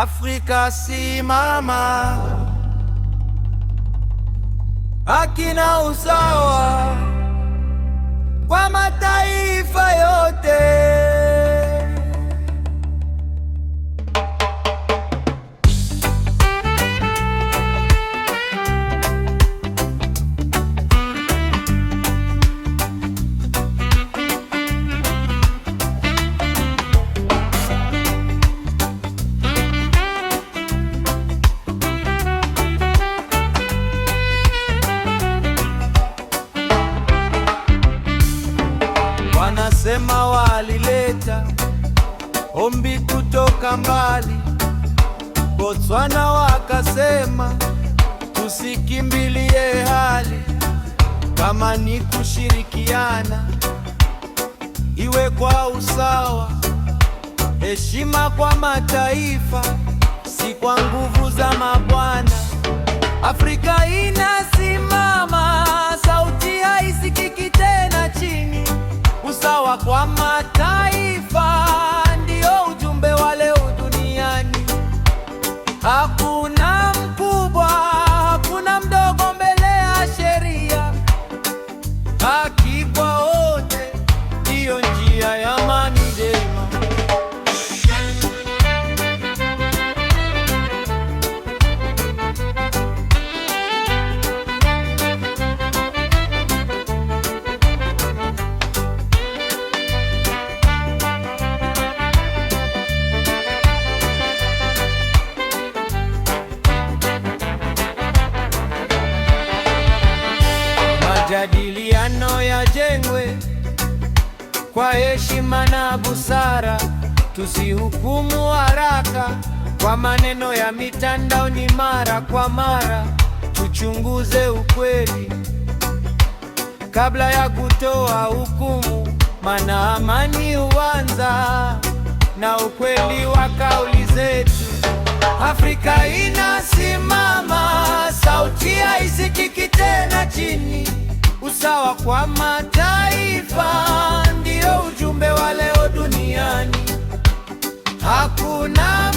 Afrika simama, haki na usawa kwa mataifa yote. Wanasema walileta ombi kutoka mbali, Botswana wakasema tusikimbilie hali, kama ni kushirikiana iwe kwa usawa, heshima kwa mataifa, si kwa nguvu za mabwana. Afrika inasimama, sauti haisikiki tena chini. Usawa kwa mataifa ndio ujumbe wa leo duniani. Hakuna mkubwa, hakuna mdogo mbele ya sheria. Haki kwa wote ndiyo njia ya amani njema. Majadiliano yajengwe kwa heshima na busara, tusihukumu haraka kwa maneno ya mitandaoni. Mara kwa mara tuchunguze ukweli kabla ya kutoa hukumu, maana amani huanza na ukweli wa kauli zetu. Afrika inasimama, sauti haisikiki tena chini. Usawa kwa mataifa ndio ujumbe wa leo duniani. Hakuna